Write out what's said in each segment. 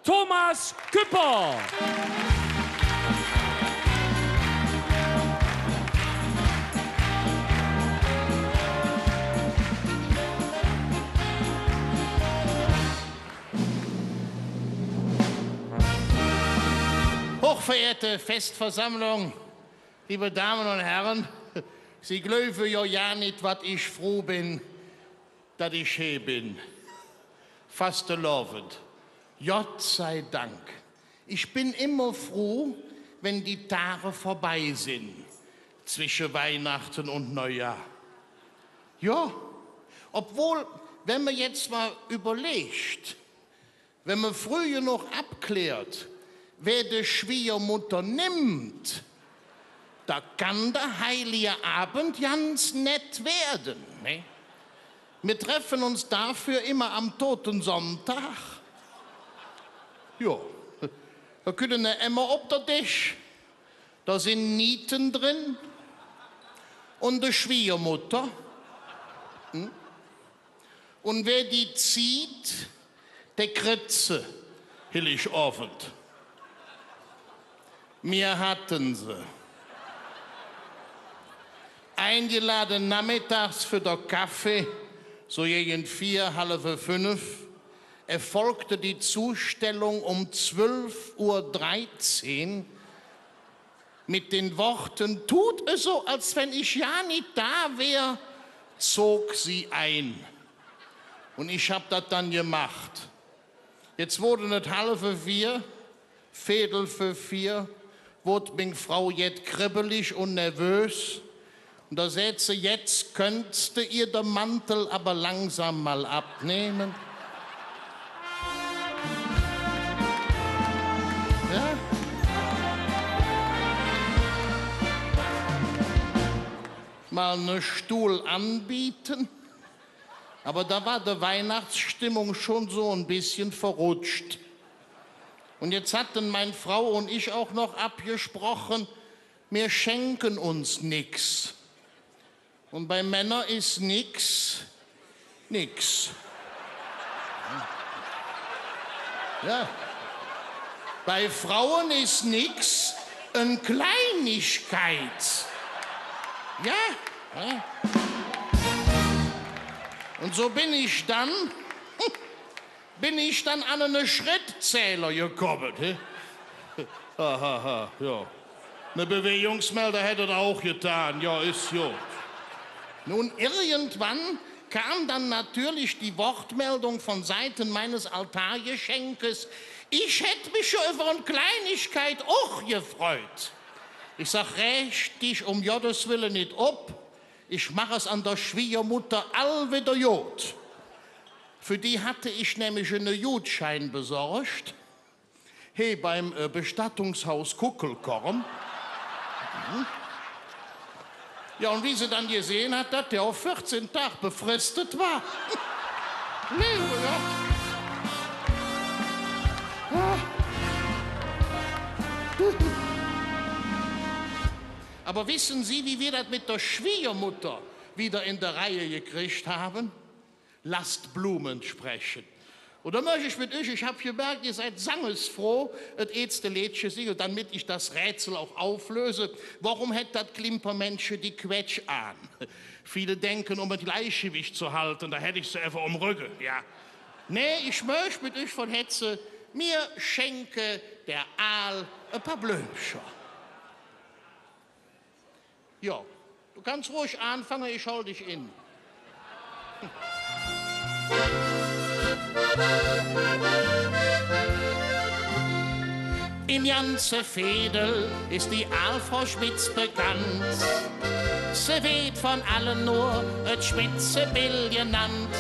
Thomas Küpper. Hochverehrte Festversammlung, liebe Damen und Herren, Sie glauben ja nicht, was ich froh bin, dass ich hier bin. Fast lovend. Gott sei Dank. Ich bin immer froh, wenn die Tage vorbei sind, zwischen Weihnachten und Neujahr. Ja, obwohl, wenn man jetzt mal überlegt, wenn man früher noch abklärt, wer die Schwiegermutter nimmt, da kann der heilige Abend ganz nett werden. Ne? Wir treffen uns dafür immer am Totensonntag. Ja, da können wir immer auf der Tisch. Da sind Nieten drin und die Schwiegermutter. Und wer die zieht, der Kritze, hillig offen. Wir hatten sie. Eingeladen nachmittags für den Kaffee, so gegen 4, halb 5, erfolgte die Zustellung um 12:13 Uhr mit den Worten, tut es so, als wenn ich ja nicht da wäre, zog sie ein. Und ich habe das dann gemacht. Jetzt wurde es 3:30, 3:45, wurde meine Frau jetzt kribbelig und nervös. Und da sagt sie, jetzt könntest du ihr den Mantel aber langsam mal abnehmen. Ja? Mal einen Stuhl anbieten. Aber da war die Weihnachtsstimmung schon so ein bisschen verrutscht. Und jetzt hatten meine Frau und ich auch noch abgesprochen, wir schenken uns nichts. Und bei Männern ist nix. Ja. Bei Frauen ist nix eine Kleinigkeit. Ja. Und so bin ich dann an einen Schrittzähler gekommen. Ja. Eine Bewegungsmelder hätte er auch getan. Ja, ist gut. Nun, irgendwann kam dann natürlich die Wortmeldung von Seiten meines Altargeschenkes, ich hätte mich schon über eine Kleinigkeit auch gefreut. Ich sag, rächt dich um Gottes Willen nicht ab. Ich mache es an der Schwiegermutter all wieder gut. Für die hatte ich nämlich einen Gutschein besorgt. Hey, beim Bestattungshaus Kuckelkorn. Ja, und wie sie dann gesehen hat, dass der auf 14 Tage befristet war. Liebe Gott. Aber wissen Sie, wie wir das mit der Schwiegermutter wieder in der Reihe gekriegt haben? Lasst Blumen sprechen. Und da möchte ich mit euch, ich habe gemerkt, ihr seid sangesfroh, das erste Liedchen singen, damit ich das Rätsel auch auflöse. Warum hat das Klimpermenschen die Quetsch an? Viele denken, um ein Gleichgewicht zu halten, da hätte ich sie einfach um Rücken, ja. Nee, ich möchte mit euch von Hetze, mir schenke der Aal ein paar Blümchen. Ja, du kannst ruhig anfangen, ich hol dich in. In ganze Veedel ist die Aalfrau Schmitz bekannt. Sie weht von allen nur et Schmitzebill genannt.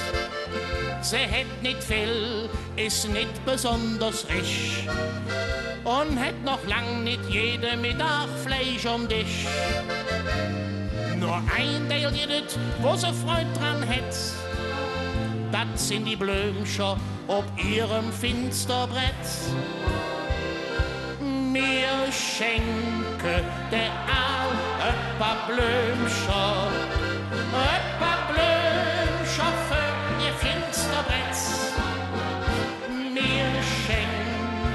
Sie hätt nicht viel, ist nicht besonders reich und hätt noch lang nicht jede Mittag Fleisch um dich. Nur ein Teil jedet, wo sie Freude dran hätt, das sind die Blümchen ob ihrem Finsterbrett. Mir schenke der Aal ein paar Blümchen, für ihr Finsterbrett. Mir schenke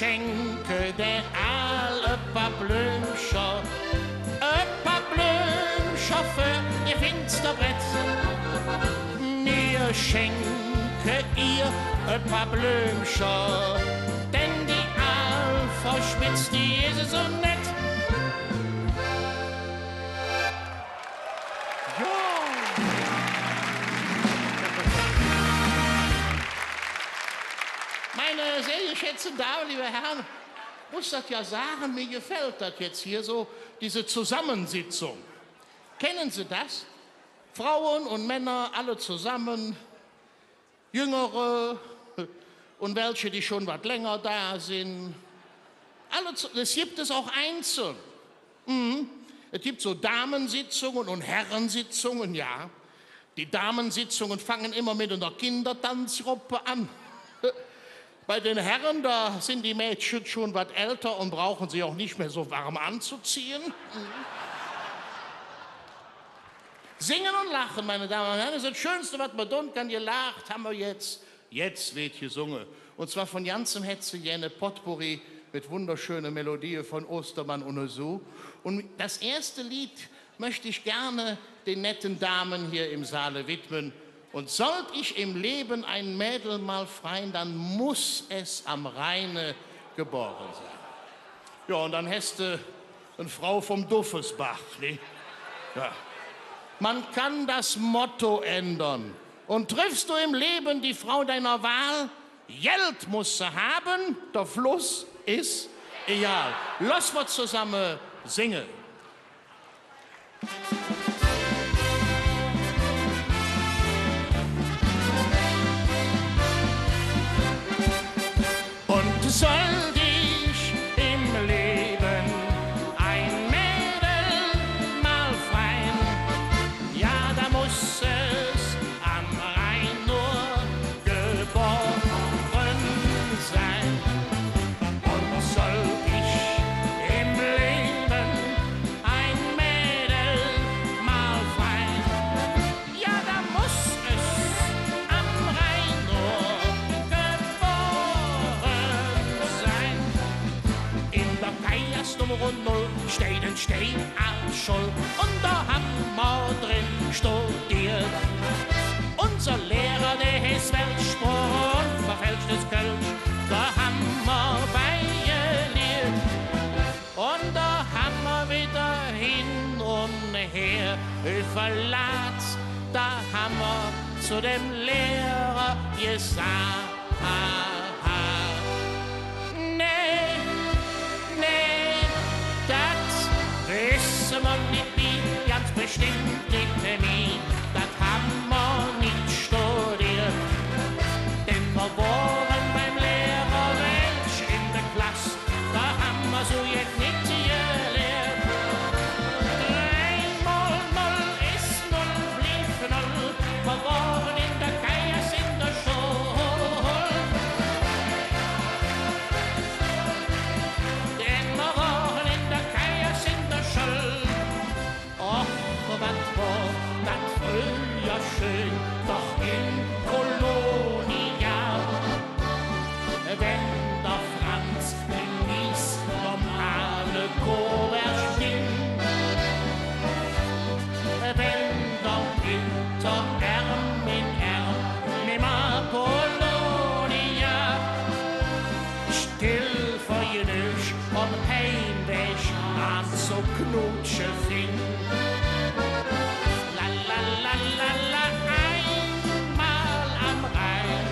schenke der all paar Blümscher für ihr Finsterbrett. Mir schenke ihr paar Blümscher, denn die all verschmitzt, die ist so nett. Meine sehr geschätzten Damen, liebe Herren, muss das ja sagen, mir gefällt das jetzt hier so, diese Zusammensitzung. Kennen Sie das? Frauen und Männer, alle zusammen, Jüngere und welche, die schon was länger da sind. Das gibt es auch einzeln. Es gibt so Damensitzungen und Herrensitzungen, ja. Die Damensitzungen fangen immer mit einer Kindertanzgruppe an. Bei den Herren, da sind die Mädchen schon was älter und brauchen sich auch nicht mehr so warm anzuziehen. Singen und lachen, meine Damen und Herren, das ist das Schönste, was man tun kann. Gelacht haben wir jetzt. Jetzt wird gesungen. Und zwar von ganzem Hetze jene Potpourri mit wunderschönen Melodien von Ostermann und so. Und das erste Lied möchte ich gerne den netten Damen hier im Saale widmen. Und sollte ich im Leben ein Mädel mal freien, dann muss es am Rheine geboren sein. Ja, und dann hast du eine Frau vom Duffesbach, ne? Ja. Man kann das Motto ändern. Und triffst du im Leben die Frau deiner Wahl, Geld musst du haben, der Fluss ist egal. Lass wir zusammen singen. Und soll dich im Leben ein Mädel mal freien, ja, da muss es am Rhein nur geboren sein. Und soll ich im Leben ein Mädel mal freien, ja, da muss es am Rhein nur geboren sein. In der Kajers Nummer 0 steht ein Stein als Scholl und da haben wir drin studiert. Unser Lehrer, der ist Weltsprung und verfälschtes Kölsch, da haben wir beigelehrt. Und da haben wir wieder hin und her verlat, da haben wir zu dem Lehrer gesagt, nee, das wissen wir nicht wie, ganz bestimmt nicht nie, das haben wir nicht studiert. Denn wir waren beim Lehrer Welsch in der Klasse, da haben wir so jetzt nicht gelehrt. 3 mal 0 ist 0, blieb 0, wir waren in der Kajers in der Schule. Denn wir waren in der Kajers in der Schule. Och, was war das früher schön, doch in Kolonia. Wenn der Franz genießt normale Koberstinn, wenn der Winter Ärm in Ärm nimmer Polonia, still vor Jüdisch und Heimweg an so Knutsche fing. La la la la la, einmal am Rhein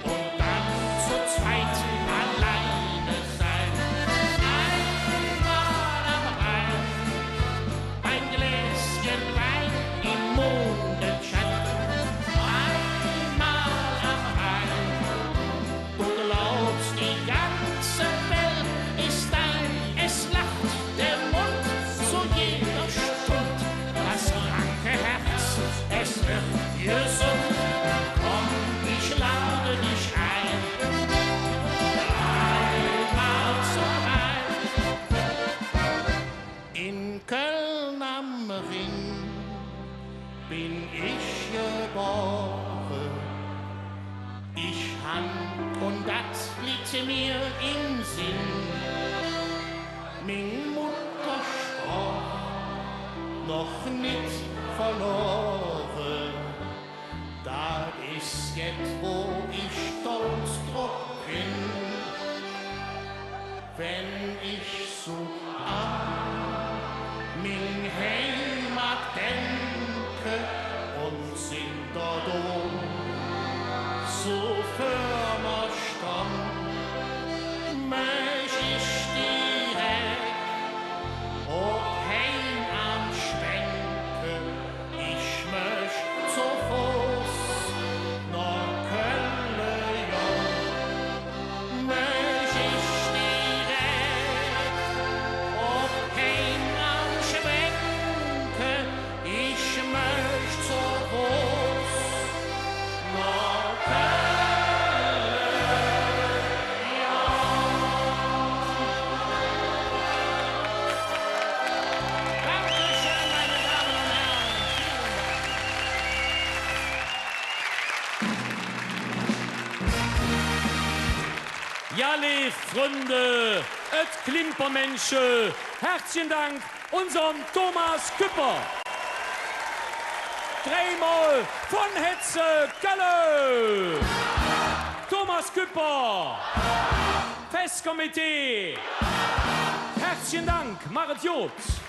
und dann zu zweit alleine sein. Einmal am Rhein, ein Gläschen Wein im Mondenschein. Einmal am Rhein, du glaubst, die ganze Welt ist dein, es lacht der Mund zu jeder Stund. Das kranke Herz, es wird gesund. Komm, ich lade dich ein. Einmal zum Rhein. In Köln am Ring bin ich geboren. Ich Und das liegt mir im Sinn. Min Mutter sprach, noch nicht verloren. Da ist jetzt, wo ich stolz drauf bin. Wenn ich so an min Heimat denke und sind dort so firmer stand, möcht ich direkt ob heim am Schwenke, ich möcht zu Fuß nach Köln, ja, möcht ich direkt ob heim am Schwenke, ich möcht zu Fuß nach Köln. Ja, liebe Freunde, et Klimpermensche, herzlichen Dank unserem Thomas Küpper. Dreimal von Hetze Galle. Thomas Küpper, Festkomitee. Herzlichen Dank, Marit Jobs.